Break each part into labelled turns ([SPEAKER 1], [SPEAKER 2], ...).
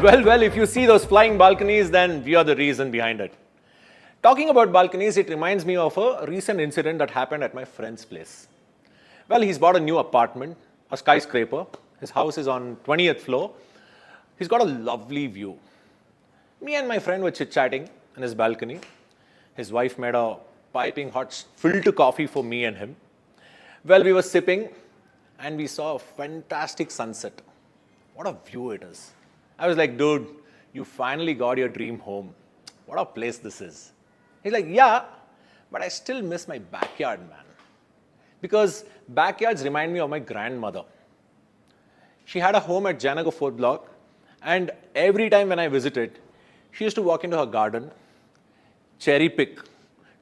[SPEAKER 1] Well, if you see those flying balconies, then we are the reason behind it. Talking about balconies, it reminds me of a recent incident that happened at my friend's place. Well, he's bought a new apartment, a skyscraper. His house is on 20th floor. He's got a lovely view. Me and my friend were chit-chatting in his balcony. His wife made a piping hot filter coffee for me and him. Well, we were sipping and we saw a fantastic sunset. What a view it is. I was like, dude, you finally got your dream home. What a place this is. He's like, yeah, but I still miss my backyard, man. Because backyards remind me of my grandmother. She had a home at Janagar 4th block, and every time when I visited, she used to walk into her garden, cherry pick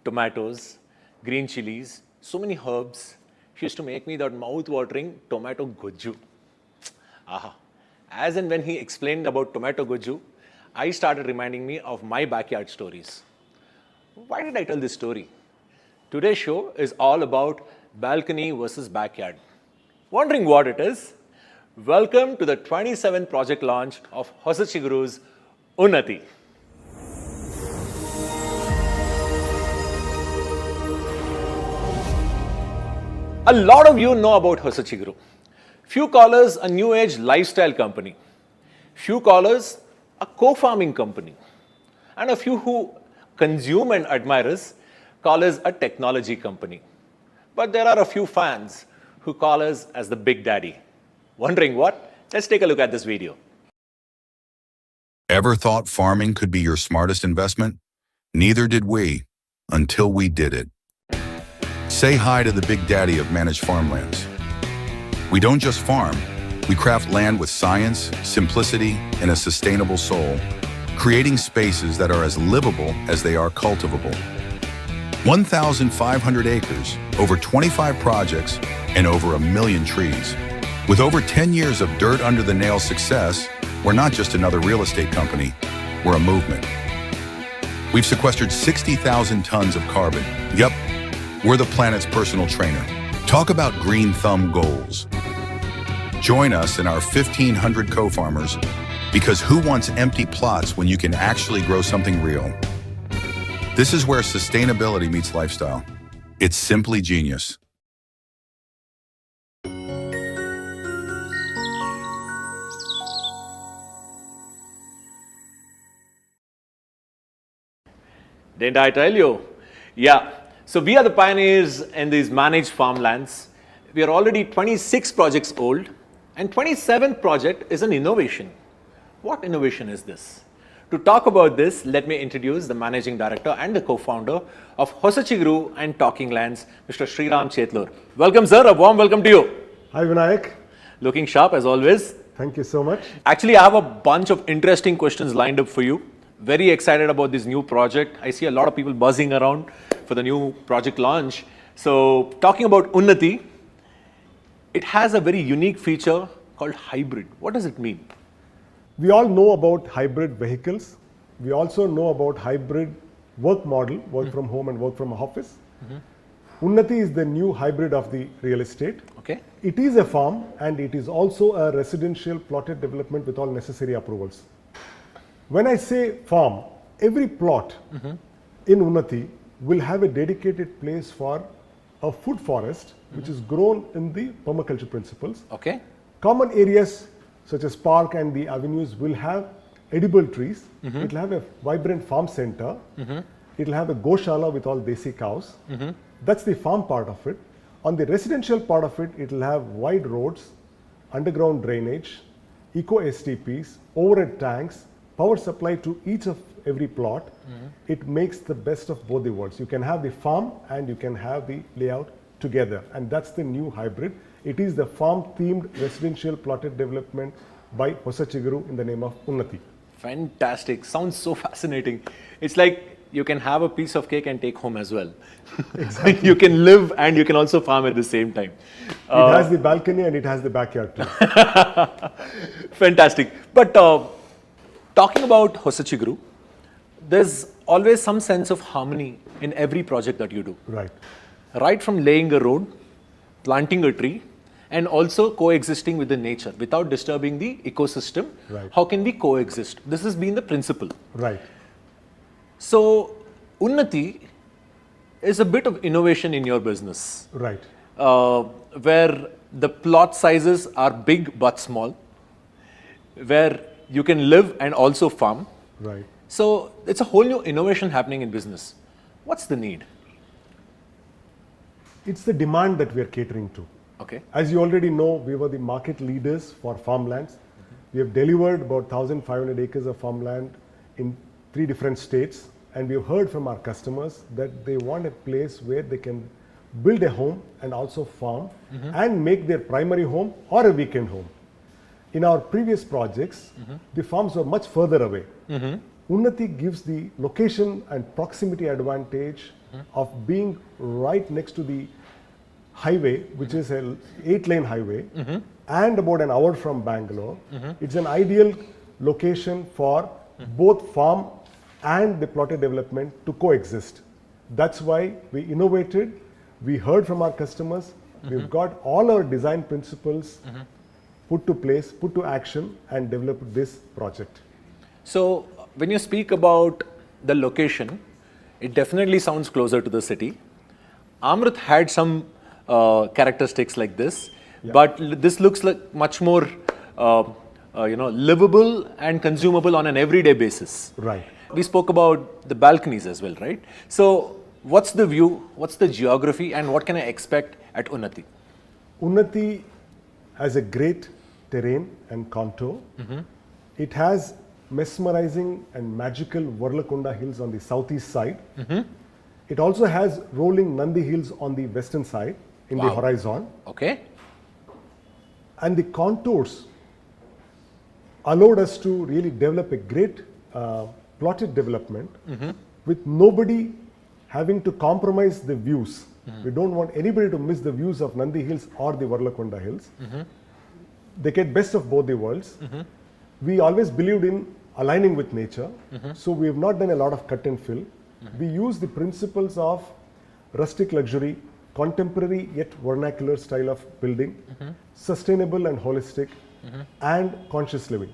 [SPEAKER 1] tomatoes, green chilies, so many herbs. She used to make me that mouth-watering tomato goju. Aha. As and when he explained about tomato goju, I started reminding me of my backyard stories. Why did I tell this story? Today's show is all about balcony versus backyard. Wondering what it is? Welcome to the 27th project launch of Hosachiguru's Unnati. A lot of you know about Hosachiguru. Few call us a new age lifestyle company. Few call us a co-farming company. And a few who consume and admire us call us a technology company. But there are a few fans who call us as the Big Daddy. Wondering what? Let's take a look at this video.
[SPEAKER 2] Ever thought farming could be your smartest investment? Neither did we, until we did it. Say hi to the Big Daddy of managed farmlands. We don't just farm, we craft land with science, simplicity, and a sustainable soul, creating spaces that are as livable as they are cultivable. 1,500 acres, over 25 projects, and over 1 million trees. With over 10 years of dirt under the nail success, we're not just another real estate company, we're a movement. We've sequestered 60,000 tons of carbon. Yep, we're the planet's personal trainer. Talk about green thumb goals. Join us and our 1,500 co-farmers, because who wants empty plots when you can actually grow something real? This is where sustainability meets lifestyle. It's simply genius.
[SPEAKER 1] Didn't I tell you? Yeah. So we are the pioneers in these managed farmlands. We are already 26 projects old, and 27th project is an innovation. What innovation is this? To talk about this, let me introduce the managing director and the co-founder of Hosachiguru and Talking Lands, Mr. Sriram Chetlur. Welcome, sir. A warm welcome to you.
[SPEAKER 3] Hi, Vinayak.
[SPEAKER 1] Looking sharp as always.
[SPEAKER 3] Thank you so much.
[SPEAKER 1] Actually, I have a bunch of interesting questions lined up for you. Very excited about this new project. I see a lot of people buzzing around for the new project launch. So talking about Unnati, it has a very unique feature called hybrid. What does it mean?
[SPEAKER 3] We all know about hybrid vehicles. We also know about hybrid work model, work from home and work from office. Unnati is the new hybrid of the real estate.
[SPEAKER 1] Okay.
[SPEAKER 3] It is a farm and it is also a residential plotted development with all necessary approvals. When I say farm, every plot in Unnati will have a dedicated place for a food forest, which is grown in the permaculture principles.
[SPEAKER 1] Okay.
[SPEAKER 3] Common areas such as park and the avenues will have edible trees. It will have a vibrant farm center. It will have a goshala with all desi cows. That's the farm part of it. On the residential part of it, it will have wide roads, underground drainage, eco STPs, overhead tanks, power supply to each of every plot. It makes the best of both the worlds. You can have the farm and you can have the layout together, and that's the new hybrid. It is the farm-themed residential plotted development by Hosachiguru in the name of Unnati.
[SPEAKER 1] Fantastic. Sounds so fascinating. It's like you can have a piece of cake and take home as well. Exactly. You can live and you can also farm at the same time.
[SPEAKER 3] It has the balcony and it has the backyard too.
[SPEAKER 1] Fantastic. But talking about Hosachiguru, there's always some sense of harmony in every project that you do.
[SPEAKER 3] Right.
[SPEAKER 1] Right from laying a road, planting a tree, and also coexisting with the nature without disturbing the ecosystem.
[SPEAKER 3] Right.
[SPEAKER 1] How can we coexist? This has been the principle.
[SPEAKER 3] Right.
[SPEAKER 1] So, Unnati is a bit of innovation in your business,
[SPEAKER 3] Right.
[SPEAKER 1] where the plot sizes are big but small, where you can live and also farm.
[SPEAKER 3] Right.
[SPEAKER 1] So, it's a whole new innovation happening in business. What's the need?
[SPEAKER 3] It's the demand that we are catering to.
[SPEAKER 1] Okay.
[SPEAKER 3] As you already know, we were the market leaders for farmlands. We have delivered about 1,500 acres of farmland in 3 different states, and we have heard from our customers that they want a place where they can build a home and also farm and make their primary home or a weekend home. In our previous projects, the farms were much further away. Unnati gives the location and proximity advantage of being right next to the highway, which is a 8-lane highway, and about an hour from Bangalore. It's an ideal location for both farm and the plotted development to coexist. That's why we innovated, we heard from our customers, we've got all our design principles put to place, put to action, and developed this project.
[SPEAKER 1] So, when you speak about the location, it definitely sounds closer to the city. Amrit had some characteristics like this, but this looks like much more, livable and consumable on an everyday basis.
[SPEAKER 3] Right.
[SPEAKER 1] We spoke about the balconies as well, right? So, what's the view, what's the geography, and what can I expect at Unnati?
[SPEAKER 3] Unnati has a great terrain and contour. It has mesmerizing and magical Varlakonda hills on the southeast side. It also has rolling Nandi hills on the western side in the horizon.
[SPEAKER 1] Okay.
[SPEAKER 3] And the contours allowed us to really develop a great plotted development with nobody having to compromise the views. We don't want anybody to miss the views of Nandi hills or the Varlakonda hills. They get best of both the worlds. We always believed in aligning with nature, so we have not done a lot of cut and fill. We use the principles of rustic luxury, contemporary yet vernacular style of building, sustainable and holistic, and conscious living.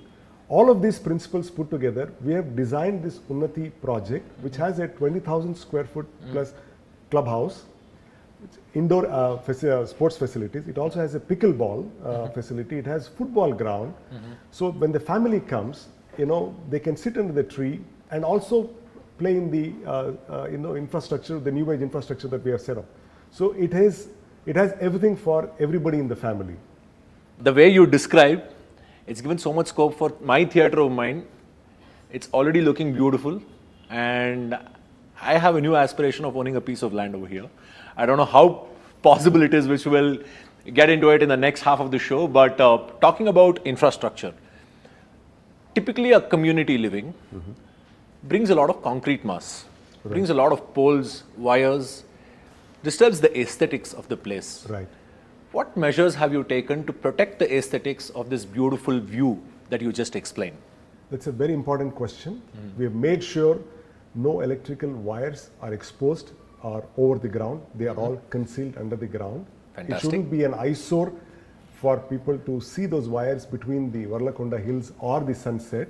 [SPEAKER 3] All of these principles put together, we have designed this Unnati project, which has a 20,000 square foot plus clubhouse, indoor sports facilities. It also has a pickleball facility. It has football ground. So when the family comes, they can sit under the tree and also play in the infrastructure, the new age infrastructure that we have set up. So it has everything for everybody in the family.
[SPEAKER 1] The way you describe, it's given so much scope for my theatre of mind. It's already looking beautiful, and I have a new aspiration of owning a piece of land over here. I don't know how possible it is, which we'll get into it in the next half of the show, but talking about infrastructure, typically a community living brings a lot of concrete mass, brings a lot of poles, wires, disturbs the aesthetics of the place.
[SPEAKER 3] Right.
[SPEAKER 1] What measures have you taken to protect the aesthetics of this beautiful view that you just explained?
[SPEAKER 3] That's a very important question. We have made sure no electrical wires are exposed or over the ground. They are all concealed under the ground.
[SPEAKER 1] Fantastic.
[SPEAKER 3] It shouldn't be an eyesore for people to see those wires between the Varlakonda hills or the sunset.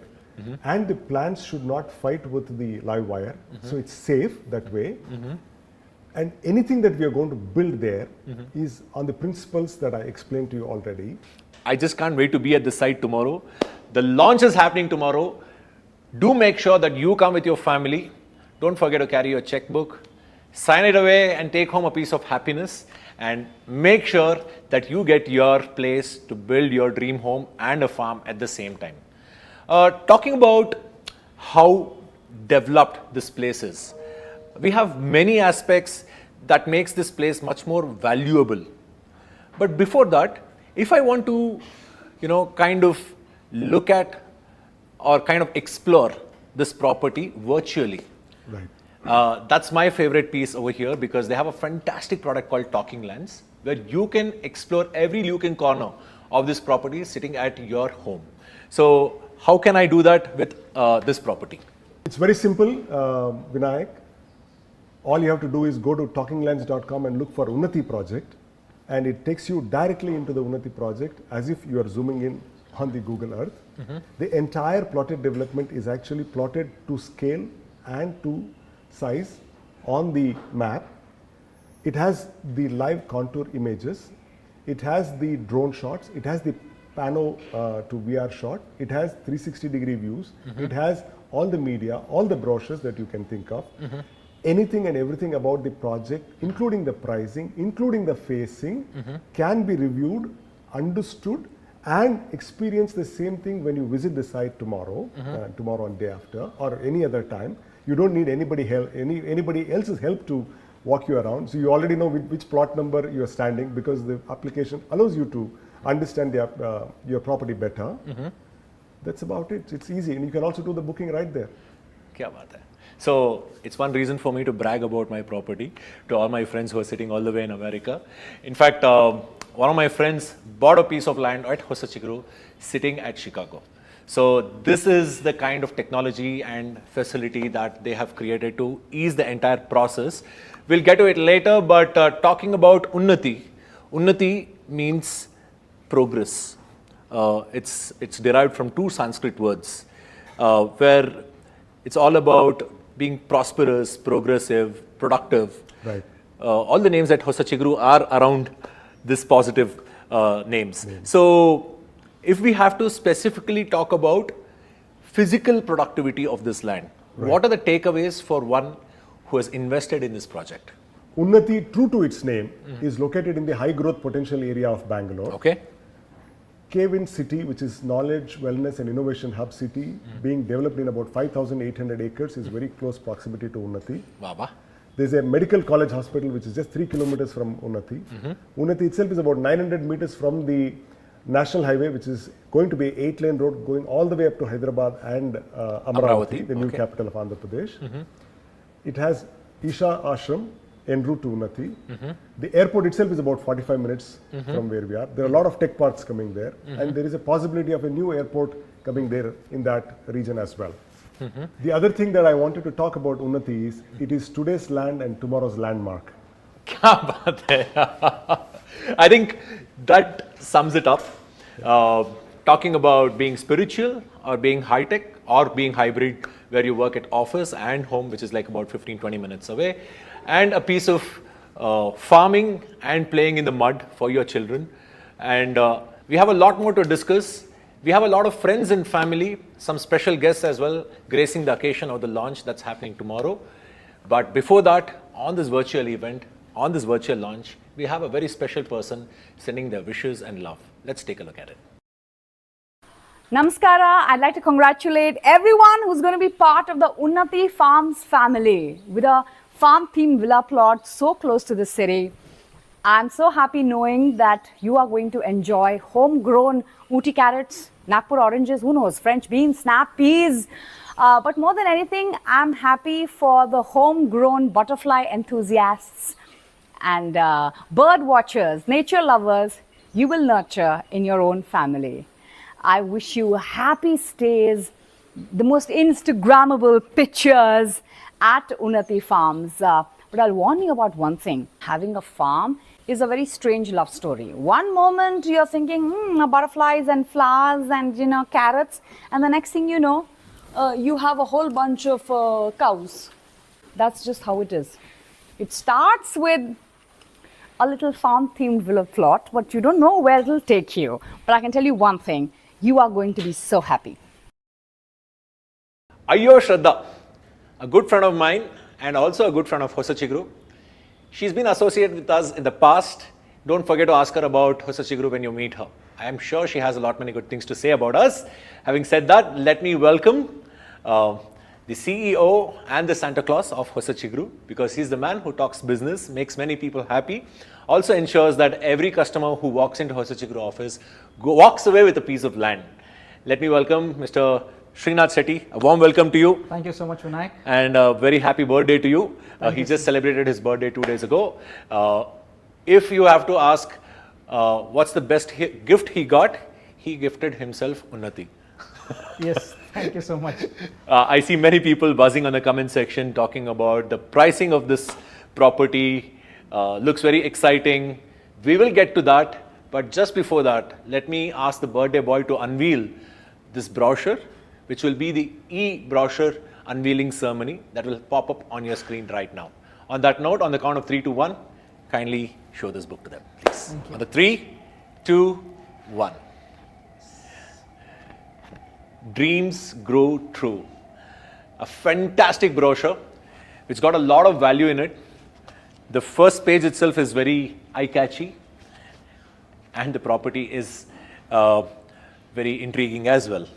[SPEAKER 3] And the plants should not fight with the live wire. So it's safe that way. And anything that we are going to build there is on the principles that I explained to you already.
[SPEAKER 1] I just can't wait to be at the site tomorrow. The launch is happening tomorrow. Do make sure that you come with your family. Don't forget to carry your checkbook. Sign it away and take home a piece of happiness. And make sure that you get your place to build your dream home and a farm at the same time. Talking about how developed this place is, we have many aspects that makes this place much more valuable. But before that, if I want to, kind of look at or kind of explore this property virtually,
[SPEAKER 3] Right.
[SPEAKER 1] that's my favorite piece over here, because they have a fantastic product called Talking Lands, where you can explore every nook and corner of this property sitting at your home. So how can I do that with this property?
[SPEAKER 3] It's very simple, Vinayak. All you have to do is go to talkinglands.com and look for Unnati project, and it takes you directly into the Unnati project as if you are zooming in on the Google Earth. The entire plotted development is actually plotted to scale and to size on the map. It has the live contour images, it has the drone shots, it has the pano to VR shot, it has 360-degree views, it has all the media, all the brochures that you can think of. Anything and everything about the project, including the pricing, including the facing, can be reviewed, understood, and experience the same thing when you visit the site tomorrow, tomorrow and day after, or any other time. You don't need anybody else's help to walk you around. So you already know which plot number you are standing, because the application allows you to understand your property better. That's about it. It's easy, and you can also do the booking right there.
[SPEAKER 1] Kya baat hai? So it's one reason for me to brag about my property to all my friends who are sitting all the way in America. In fact, one of my friends bought a piece of land at Hosachiguru sitting at Chicago. So this is the kind of technology and facility that they have created to ease the entire process. We'll get to it later, but talking about Unnati, Unnati means progress. It's derived from two Sanskrit words, where it's all about being prosperous, progressive, productive.
[SPEAKER 3] Right.
[SPEAKER 1] All the names at Hosachiguru are around this positive names. So if we have to specifically talk about physical productivity of this land, what are the takeaways for one who has invested in this project?
[SPEAKER 3] Unnati, true to its name, is located in the high growth potential area of Bangalore.
[SPEAKER 1] Okay.
[SPEAKER 3] Cave-in city, which is knowledge, wellness and innovation hub city, being developed in about 5,800 acres, is very close proximity to Unnati.
[SPEAKER 1] Baba.
[SPEAKER 3] There's a medical college hospital which is just 3 kilometers from Unnati. Unnati itself is about 900 meters from the national highway, which is going to be an 8-lane road going all the way up to Hyderabad and Amravati, the new capital of Andhra Pradesh. It has Isha Ashram en route to Unnati. The airport itself is about 45 minutes from where we are. There are a lot of tech parks coming there, and there is a possibility of a new airport coming there in that region as well. The other thing that I wanted to talk about Unnati is, it is today's land and tomorrow's landmark.
[SPEAKER 1] Kya baat hai? I think that sums it up. Talking about being spiritual or being high-tech or being hybrid, where you work at office and home, which is like about 15-20 minutes away, and a piece of farming and playing in the mud for your children. And we have a lot more to discuss. We have a lot of friends and family, some special guests as well, gracing the occasion of the launch that's happening tomorrow. But before that, on this virtual event, on this virtual launch, we have a very special person sending their wishes and love. Let's take a look at it.
[SPEAKER 4] Namaskara. I'd like to congratulate everyone who's going to be part of the Unnati Farms family with a farm-themed villa plot so close to the city. I'm so happy knowing that you are going to enjoy homegrown Ooty carrots, Nagpur oranges, who knows, French beans, snap peas. But more than anything, I'm happy for the homegrown butterfly enthusiasts and bird watchers, nature lovers you will nurture in your own family. I wish you happy stays, the most Instagrammable pictures at Unnati Farms. But I'll warn you about one thing. Having a farm is a very strange love story. One moment you're thinking, butterflies and flowers and carrots, and the next thing you know, you have a whole bunch of cows. That's just how it is. It starts with a little farm-themed villa plot, but you don't know where it'll take you. But I can tell you one thing, you are going to be so happy.
[SPEAKER 1] Ayyo Shraddha, a good friend of mine and also a good friend of Hosachiguru. She's been associated with us in the past. Don't forget to ask her about Hosachiguru when you meet her. I am sure she has a lot many good things to say about us. Having said that, let me welcome the CEO and the Santa Claus of Hosachiguru, because he's the man who talks business, makes many people happy, also ensures that every customer who walks into Hosachiguru office walks away with a piece of land. Let me welcome Mr. Srinath Sethi. A warm welcome to you.
[SPEAKER 5] Thank you so much, Vinayak.
[SPEAKER 1] And a very happy birthday to you. He just celebrated his birthday 2 days ago. If you have to ask what's the best gift he got, he gifted himself Unnati.
[SPEAKER 5] Yes, thank you so much.
[SPEAKER 1] I see many people buzzing on the comment section talking about the pricing of this property. Looks very exciting. We will get to that, but just before that, let me ask the birthday boy to unveil this brochure, which will be the e-brochure unveiling ceremony that will pop up on your screen right now. On that note, on the count of 3, 2, 1, kindly show this book to them, please. On the 3, 2, 1. Dreams grow true. A fantastic brochure, which got a lot of value in it. The first page itself is very eye-catchy, and the property is very intriguing as well.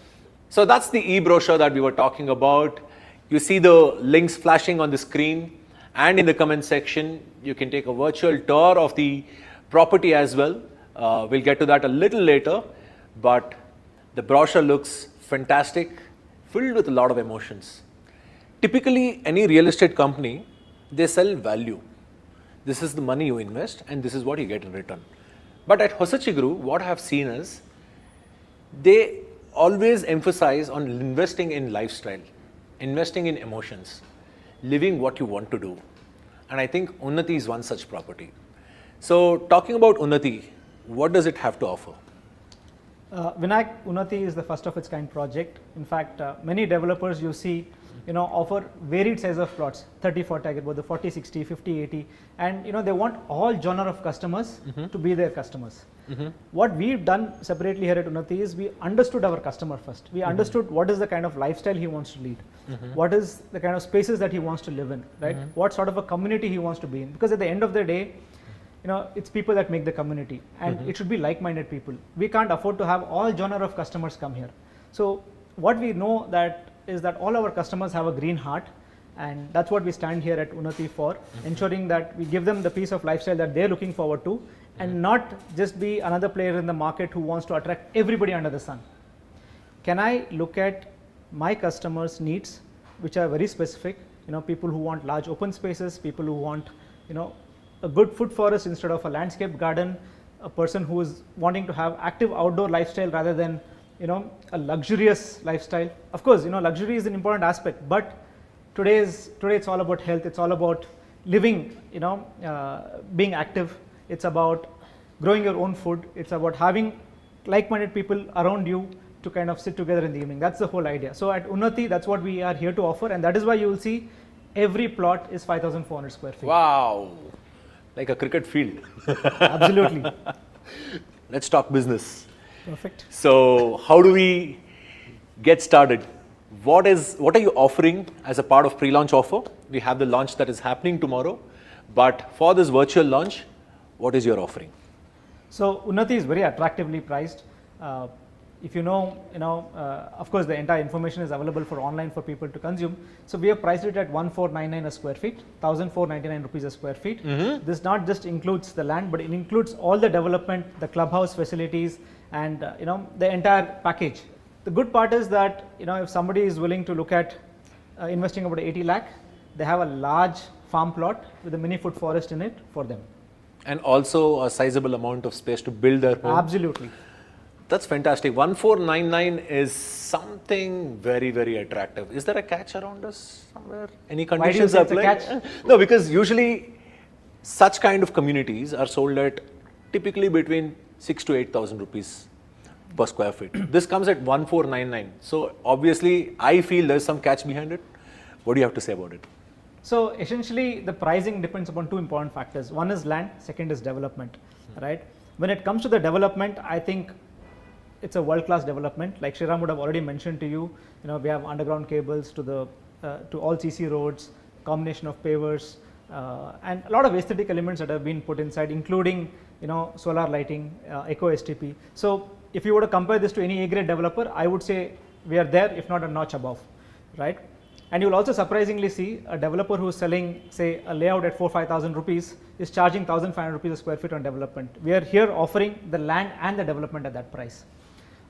[SPEAKER 1] So that's the e-brochure that we were talking about. You see the links flashing on the screen, and in the comment section, you can take a virtual tour of the property as well. We'll get to that a little later, but the brochure looks fantastic, filled with a lot of emotions. Typically, any real estate company, they sell value. This is the money you invest, and this is what you get in return. But at Hosachiguru, what I have seen is they always emphasize on investing in lifestyle, investing in emotions, living what you want to do. And I think Unnati is one such property. So talking about Unnati, what does it have to offer?
[SPEAKER 5] Vinayak, Unati is the first of its kind project. In fact, many developers you see, offer varied size of plots, 30, 40, about the 40, 60, 50, 80, and they want all genre of customers to be their customers. What we've done separately here at Unati is we understood our customer first. We understood what is the kind of lifestyle he wants to lead, what is the kind of spaces that he wants to live in, right? What sort of a community he wants to be in. Because at the end of the day, it's people that make the community, and it should be like-minded people. We can't afford to have all genre of customers come here. So what we know is that all our customers have a green heart, and that's what we stand here at Unnati for, ensuring that we give them the piece of lifestyle that they're looking forward to, and not just be another player in the market who wants to attract everybody under the sun. Can I look at my customers' needs, which are very specific, people who want large open spaces, people who want, a good food forest instead of a landscape garden, a person who is wanting to have active outdoor lifestyle rather than a luxurious lifestyle. Of course, luxury is an important aspect, but today it's all about health. It's all about living, being active. It's about growing your own food. It's about having like-minded people around you to kind of sit together in the evening. That's the whole idea. So at Unnati, that's what we are here to offer, and that is why you will see every plot is 5,400 square feet.
[SPEAKER 1] Wow, like a cricket field.
[SPEAKER 5] Absolutely.
[SPEAKER 1] Let's talk business.
[SPEAKER 5] Perfect.
[SPEAKER 1] So how do we get started? What are you offering as a part of pre-launch offer? We have the launch that is happening tomorrow, but for this virtual launch, what is your offering?
[SPEAKER 5] So Unnati is very attractively priced. If of course the entire information is available for online for people to consume. So we have priced it at 1,499 a square feet, 1,499 rupees a square feet. This not just includes the land, but it includes all the development, the clubhouse facilities, and the entire package. The good part is that if somebody is willing to look at investing about 80 lakh, they have a large farm plot with a mini food forest in it for them.
[SPEAKER 1] And also a sizable amount of space to build their home.
[SPEAKER 5] Absolutely.
[SPEAKER 1] That's fantastic. 1,499 is something very, very attractive. Is there a catch around us somewhere? Any conditions
[SPEAKER 5] Why do you say
[SPEAKER 1] apply?
[SPEAKER 5] it's a catch?
[SPEAKER 1] No, because usually such kind of communities are sold at typically between 6,000 to 8,000 rupees per square feet. This comes at 1,499. So obviously, I feel there's some catch behind it. What do you have to say about it?
[SPEAKER 5] So essentially, the pricing depends upon two important factors. One is land, second is development, right? When it comes to the development, I think it's a world-class development. Like Shriram would have already mentioned to you, we have underground cables to all CC roads, combination of pavers, and a lot of aesthetic elements that have been put inside, including solar lighting, eco STP. So if you were to compare this to any A-grade developer, I would say we are there, if not a notch above, right? And you will also surprisingly see a developer who is selling, say, a layout at 4,000-5,000 rupees is charging 1,500 rupees a square feet on development. We are here offering the land and the development at that price.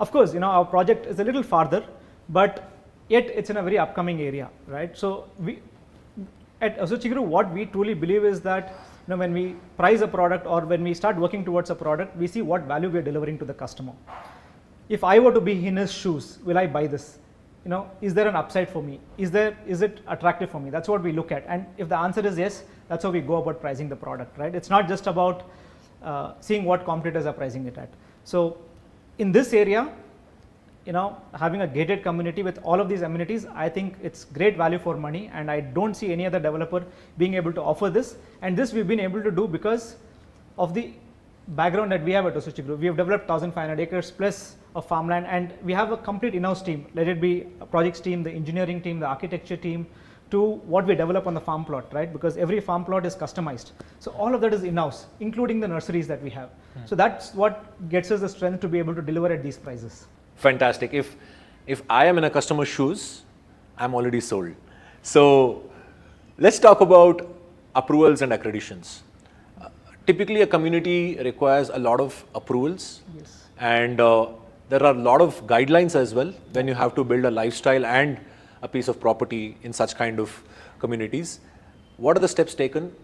[SPEAKER 5] Of course, our project is a little farther, but yet it's in a very upcoming area, right? So we at Hosachiguru, what we truly believe is that when we price a product or when we start working towards a product, we see what value we are delivering to the customer. If I were to be in his shoes, will I buy this? Is there an upside for me? Is it attractive for me? That's what we look at. And if the answer is yes, that's how we go about pricing the product, right? It's not just about seeing what competitors are pricing it at. So in this area, having a gated community with all of these amenities, I think it's great value for money, and I don't see any other developer being able to offer this. And this we've been able to do because of the background that we have at Hosachiguru. We have developed 1,500 acres plus of farmland, and we have a complete in-house team, let it be a projects team, the engineering team, the architecture team, to what we develop on the farm plot, right? Because every farm plot is customized. So all of that is in-house, including the nurseries that we have. So that's what gets us the strength to be able to deliver at these prices.
[SPEAKER 1] Fantastic. If I am in a customer's shoes, I'm already sold. So let's talk about approvals and accreditations. Typically, a community requires a lot of approvals,
[SPEAKER 5] Yes.
[SPEAKER 1] and there are a lot of guidelines as well when you have to build a lifestyle and a piece of property in such kind of communities. What are the steps taken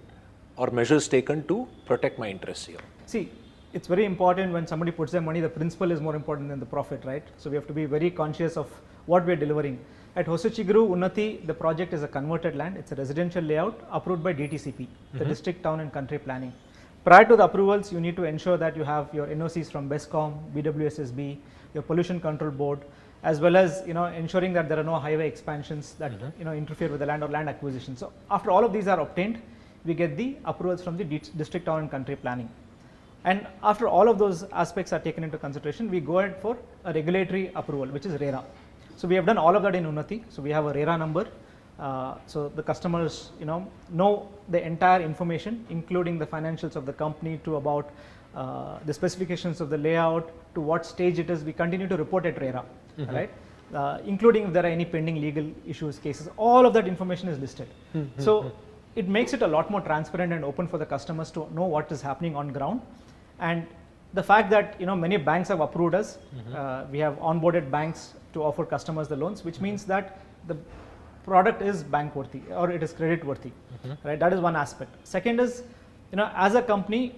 [SPEAKER 1] or measures taken to protect my interests here?
[SPEAKER 5] See, it's very important when somebody puts their money, the principle is more important than the profit, right? So we have to be very conscious of what we are delivering. At Hosachiguru, Unnati, the project is a converted land. It's a residential layout approved by DTCP, the District, Town and Country Planning. Prior to the approvals, you need to ensure that you have your NOCs from BESCOM, BWSSB, your Pollution Control Board, as well as ensuring that there are no highway expansions that interfere with the land or land acquisition. So after all of these are obtained, we get the approvals from the District, Town and Country Planning. And after all of those aspects are taken into consideration, we go ahead for a regulatory approval, which is RERA. So we have done all of that in Unnati. So we have a RERA number. So the customers know the entire information, including the financials of the company, to about the specifications of the layout, to what stage it is. We continue to report at RERA, right? Including if there are any pending legal issues, cases, all of that information is listed. So it makes it a lot more transparent and open for the customers to know what is happening on ground. And the fact that many banks have approved us, we have onboarded banks to offer customers the loans, which means that the product is bank worthy or it is credit worthy, right? That is one aspect. Second is, as a company,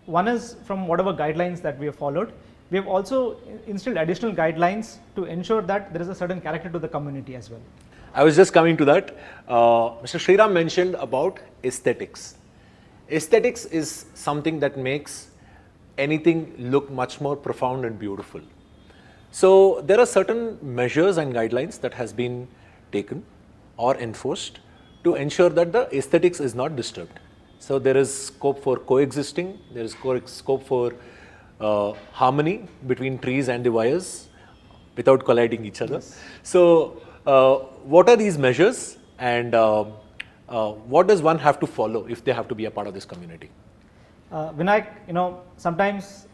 [SPEAKER 5] one is from whatever guidelines that we have followed, we have also instilled additional guidelines to ensure that there is a certain character to the community as well.
[SPEAKER 1] I was just coming to that. Mr. Sriram mentioned about aesthetics. Aesthetics is something that makes anything look much more profound and beautiful. So there are certain measures and guidelines that has been taken or enforced to ensure that the aesthetics is not disturbed. So there is scope for coexisting, there is scope for harmony between trees and the wires without colliding each other.
[SPEAKER 5] Yes.
[SPEAKER 1] So what are these measures, and what does one have to follow if they have to be a part of this community?
[SPEAKER 5] Vinayak, sometimes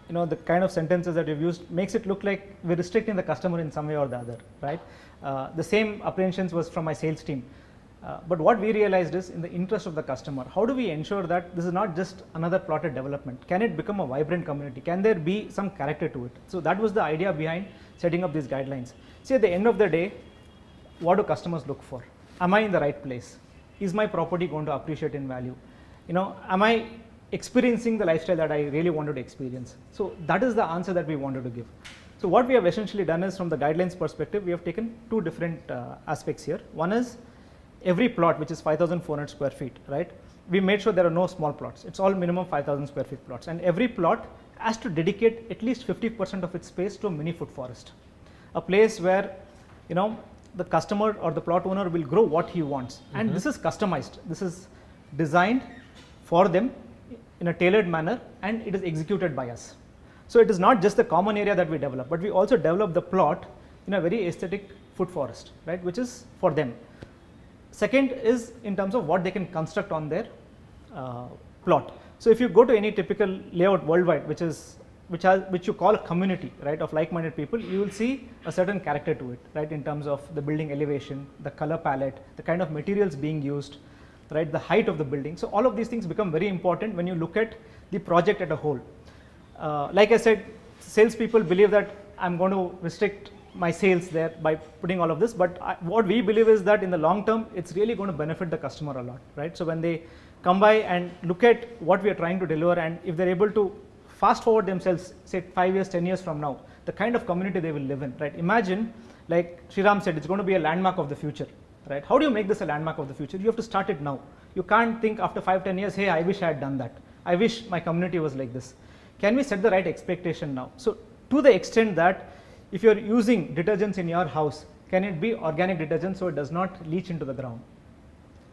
[SPEAKER 5] the kind of sentences that you've used makes it look like we're restricting the customer in some way or the other, right? The same apprehensions was from my sales team. But what we realized is, in the interest of the customer, how do we ensure that this is not just another plotted development? Can it become a vibrant community? Can there be some character to it? So that was the idea behind setting up these guidelines. See, at the end of the day, what do customers look for? Am I in the right place? Is my property going to appreciate in value? Am I experiencing the lifestyle that I really wanted to experience? So that is the answer that we wanted to give. So what we have essentially done is, from the guidelines perspective, we have taken two different aspects here. One is, every plot which is 5,400 square feet, right? We made sure there are no small plots. It's all minimum 5,000 square feet plots, and every plot has to dedicate at least 50% of its space to a mini food forest, a place where the customer or the plot owner will grow what he wants. And this is customized. This is designed for them in a tailored manner, and it is executed by us. So it is not just the common area that we develop, but we also develop the plot in a very aesthetic food forest, right, which is for them. Second is in terms of what they can construct on their plot. So if you go to any typical layout worldwide, which you call a community, right, of like-minded people, you will see a certain character to it, right, in terms of the building elevation, the color palette, the kind of materials being used, right, the height of the building. So all of these things become very important when you look at the project at a whole. Like I said, salespeople believe that I'm going to restrict my sales there by putting all of this, but what we believe is that in the long term, it's really going to benefit the customer a lot, right? So when they come by and look at what we are trying to deliver, and if they're able to fast forward themselves, say 5 years, 10 years from now, the kind of community they will live in, right? Imagine, like Sriram said, it's going to be a landmark of the future, right? How do you make this a landmark of the future? You have to start it now. You can't think after 5, 10 years, hey, I wish I had done that. I wish my community was like this. Can we set the right expectation now? So to the extent that if you're using detergents in your house, can it be organic detergent so it does not leach into the ground?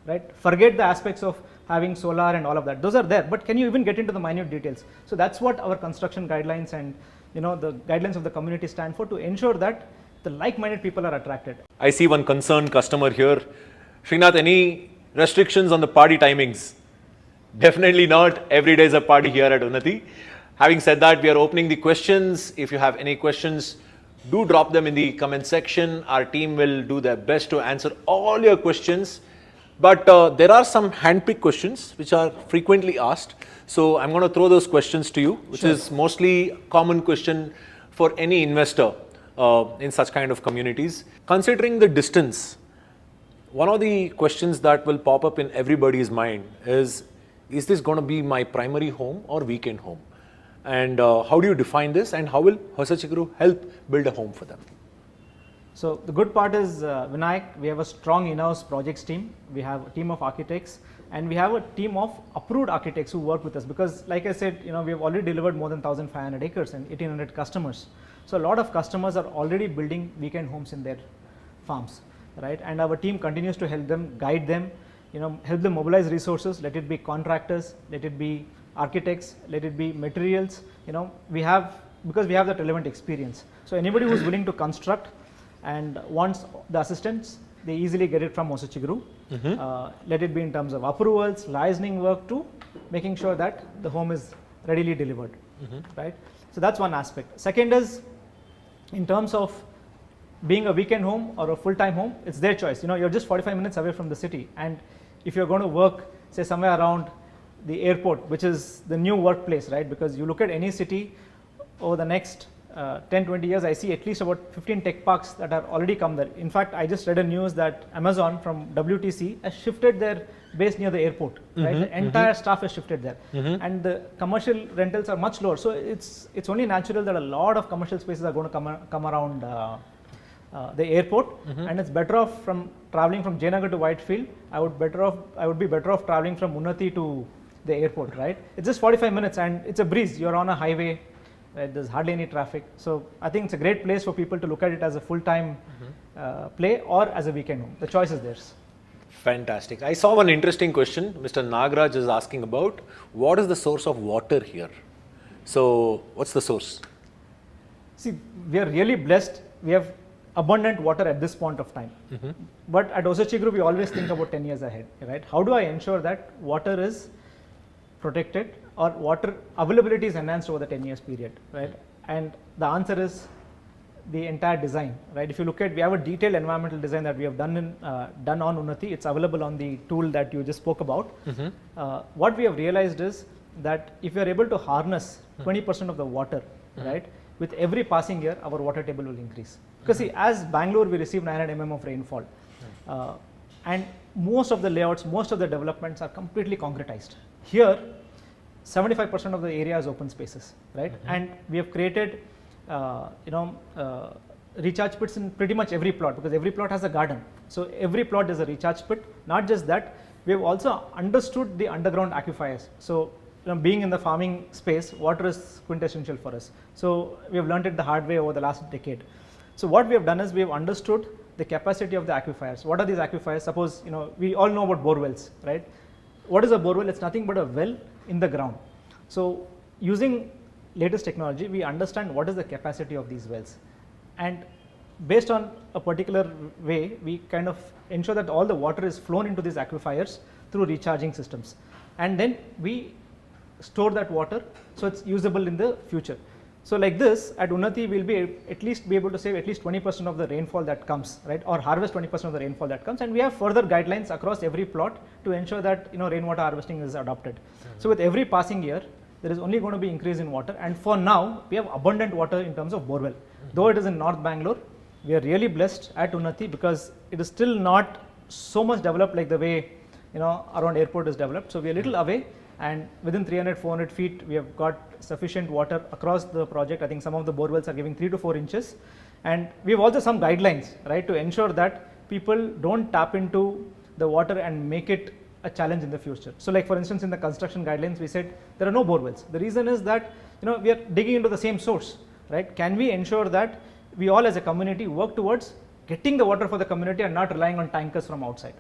[SPEAKER 5] Right? Forget the aspects of having solar and all of that. Those are there, but can you even get into the minute details? So that's what our construction guidelines and the guidelines of the community stand for, to ensure that the like-minded people are attracted.
[SPEAKER 1] I see one concerned customer here. Srinath, any restrictions on the party timings? Definitely not. Every day is a party here at Unnati. Having said that, we are opening the questions. If you have any questions, do drop them in the comment section. Our team will do their best to answer all your questions. But there are some hand-picked questions which are frequently asked. So I'm going to throw those questions to you, which is mostly a common question for any investor in such kind of communities. Considering the distance, one of the questions that will pop up in everybody's mind is this going to be my primary home or weekend home? And how do you define this, and how will Hosachiguru help build a home for them?
[SPEAKER 5] So the good part is, Vinayak, we have a strong in-house projects team. We have a team of architects, and we have a team of approved architects who work with us, because like I said, we have already delivered more than 1,500 acres and 1,800 customers. So a lot of customers are already building weekend homes in their farms, right? And our team continues to help them, guide them, help them mobilize resources, let it be contractors, let it be architects, let it be materials, because we have that relevant experience. So anybody who's willing to construct and wants the assistance, they easily get it from Hosachiguru. Let it be in terms of approvals, licensing work, to making sure that the home is readily delivered, right? So that's one aspect. Second is, in terms of being a weekend home or a full-time home, it's their choice. You're just 45 minutes away from the city, and if you're going to work, say, somewhere around the airport, which is the new workplace, right? Because you look at any city over the next 10-20 years, I see at least about 15 tech parks that are already come there. In fact, I just read a news that Amazon from WTC has shifted their base near the airport, right? The entire staff has shifted there, and the commercial rentals are much lower. So it's only natural that a lot of commercial spaces are going to come around the airport, and it's better off from traveling from Jayanagar to Whitefield. I would be better off traveling from Unnati to the airport, right? It's just 45 minutes and it's a breeze. You're on a highway, right? There's hardly any traffic. So I think it's a great place for people to look at it as a full-time play or as a weekend home. The choice is theirs.
[SPEAKER 1] Fantastic. I saw one interesting question. Mr. Nagraj is asking about what is the source of water here? So what's the source?
[SPEAKER 5] See, we are really blessed. We have abundant water at this point of time. But at Hosachiguru, we always think about 10 years ahead, right? How do I ensure that water is protected or water availability is enhanced over the 10 years period, right? And the answer is the entire design, right? If you look at, we have a detailed environmental design that we have done on Unnati. It's available on the tool that you just spoke about. What we have realized is that if you are able to harness 20% of the water, right, with every passing year, our water table will increase. Because see, as Bangalore, we receive 900 mm of rainfall, and most of the layouts, most of the developments are completely concretized. Here, 75% of the area is open spaces, right? And we have created, recharge pits in pretty much every plot, because every plot has a garden. So every plot is a recharge pit. Not just that, we have also understood the underground aquifers. So being in the farming space, water is quintessential for us. So we have learned it the hard way over the last decade. So what we have done is we have understood the capacity of the aquifers. What are these aquifers? Suppose, we all know about bore wells, right? What is a bore well? It's nothing but a well in the ground. So using latest technology, we understand what is the capacity of these wells. And based on a particular way, we kind of ensure that all the water is flown into these aquifers through recharging systems. And then we store that water so it's usable in the future. So like this, at Unnati, we'll be able to save at least 20% of the rainfall that comes, right? Or harvest 20% of the rainfall that comes. And we have further guidelines across every plot to ensure that, rainwater harvesting is adopted. So with every passing year, there is only going to be increase in water. And for now, we have abundant water in terms of borewell. Though it is in North Bangalore, we are really blessed at Unnati because it is still not so much developed like the way, around airport is developed. So we are a little away. And within 300-400 feet, we have got sufficient water across the project. I think some of the bore wells are giving 3 to 4 inches. And we have also some guidelines, right, to ensure that people don't tap into the water and make it a challenge in the future. So like for instance in the construction guidelines we said there are no bore wells. The reason is that we are digging into the same source, right? Can we ensure that we all as a community work towards getting the water for the community and not relying on tankers from outside?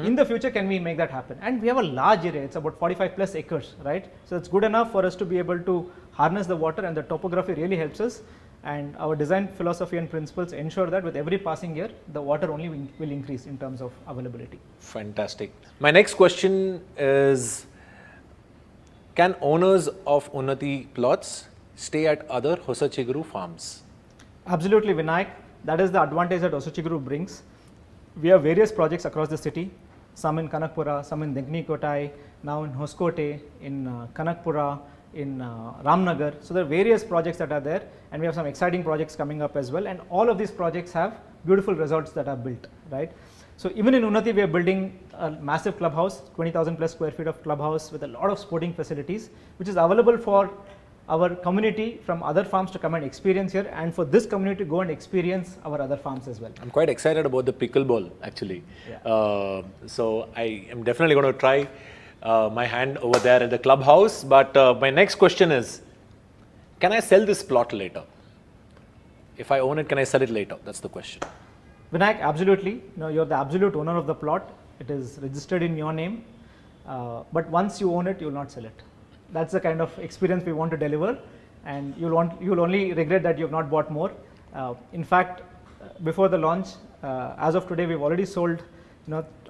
[SPEAKER 5] In the future, can we make that happen? And we have a large area, it's about 45 plus acres, right? So it's good enough for us to be able to harness the water, and the topography really helps us. And our design philosophy and principles ensure that with every passing year, the water only will increase in terms of availability.
[SPEAKER 1] Fantastic. My next question is, can owners of Unnati plots stay at other Hosachiguru farms?
[SPEAKER 5] Absolutely, Vinayak. That is the advantage that Hosachiguru brings. We have various projects across the city, some in Kanakpura, some in Dengni-Kotai, now in Hoskote, in Kanakpura, in Ramnagar. So there are various projects that are there, and we have some exciting projects coming up as well, and all of these projects have beautiful resorts that are built, right? So even in Unnati, we are building a massive clubhouse, 20,000 plus square feet of clubhouse with a lot of sporting facilities, which is available for our community from other farms to come and experience here, and for this community to go and experience our other farms as well.
[SPEAKER 1] I'm quite excited about the pickleball actually. Yeah. So I am definitely going to try my hand over there at the clubhouse. But my next question is, can I sell this plot later? If I own it, can I sell it later? That's the question.
[SPEAKER 5] Vinayak, absolutely. You're the absolute owner of the plot. It is registered in your name. But once you own it, you will not sell it. That's the kind of experience we want to deliver, and you'll only regret that you have not bought more. In fact, before the launch, as of today, we've already sold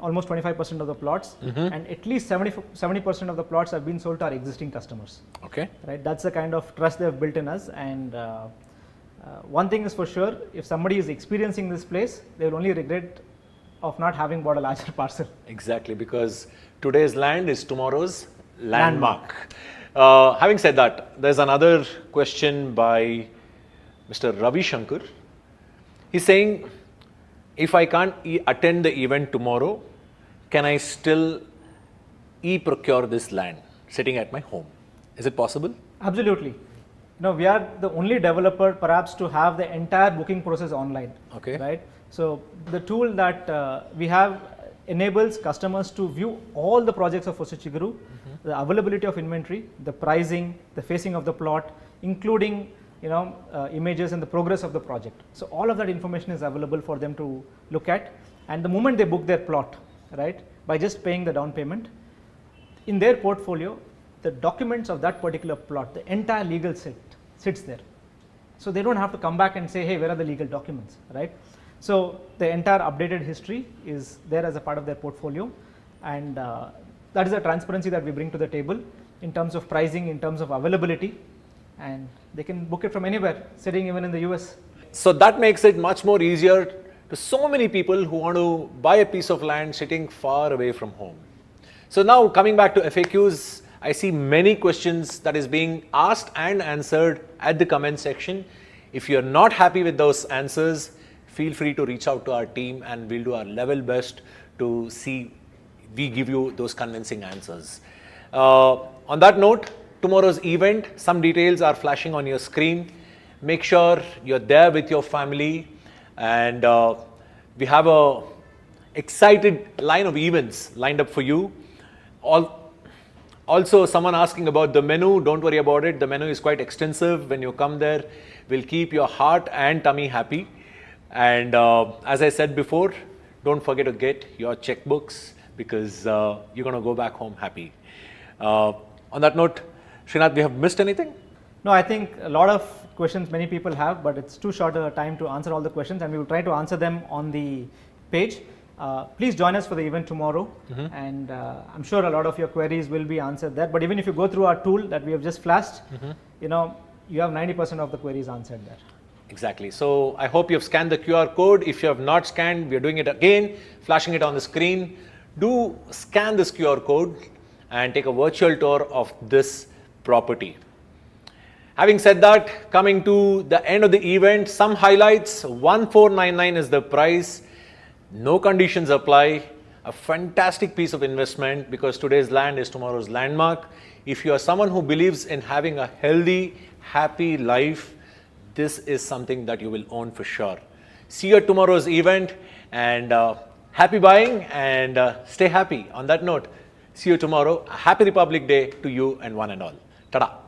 [SPEAKER 5] almost 25% of the plots, and at least 70% of the plots have been sold to our existing customers.
[SPEAKER 1] Okay.
[SPEAKER 5] Right. That's the kind of trust they have built in us. And one thing is for sure, if somebody is experiencing this place, they will only regret of not having bought a larger parcel.
[SPEAKER 1] Exactly, because today's land is tomorrow's landmark. Having said that, there's another question by Mr. Ravi Shankar. He's saying, if I can't attend the event tomorrow, can I still e-procure this land sitting at my home? Is it possible?
[SPEAKER 5] Absolutely. We are the only developer perhaps to have the entire booking process online.
[SPEAKER 1] Okay.
[SPEAKER 5] Right. So the tool that we have enables customers to view all the projects of Hosachiguru, the availability of inventory, the pricing, the facing of the plot, including images and the progress of the project. So all of that information is available for them to look at, and the moment they book their plot, right, by just paying the down payment, in their portfolio, the documents of that particular plot, the entire legal set sits there. So they don't have to come back and say, hey, where are the legal documents, right? So the entire updated history is there as a part of their portfolio, and that is the transparency that we bring to the table in terms of pricing, in terms of availability, and they can book it from anywhere, sitting even in the US.
[SPEAKER 1] So that makes it much more easier to so many people who want to buy a piece of land sitting far away from home. So now coming back to FAQs, I see many questions that is being asked and answered at the comment section. If you're not happy with those answers, feel free to reach out to our team, and we'll do our level best to see we give you those convincing answers. On that note, tomorrow's event, some details are flashing on your screen. Make sure you're there with your family, and we have a excited line of events lined up for you. Also, someone asking about the menu, don't worry about it. The menu is quite extensive. When you come there, we'll keep your heart and tummy happy. And as I said before, don't forget to get your checkbooks, because you're going to go back home happy. On that note, Srinath, we have missed anything?
[SPEAKER 5] No, I think a lot of questions many people have, but it's too short a time to answer all the questions, and we will try to answer them on the page. Please join us for the event tomorrow, and I'm sure a lot of your queries will be answered there. But even if you go through our tool that we have just flashed, you have 90% of the queries answered there.
[SPEAKER 1] Exactly. So I hope you have scanned the QR code. If you have not scanned, we are doing it again, flashing it on the screen. Do scan this QR code and take a virtual tour of this property. Having said that, coming to the end of the event, some highlights. 1499 is the price. No conditions apply. A fantastic piece of investment, because today's land is tomorrow's landmark. If you are someone who believes in having a healthy, happy life, this is something that you will own for sure. See you at tomorrow's event, and Happy buying and stay happy. On that note, see you tomorrow. Happy Republic Day to you and one and all. Ta-da.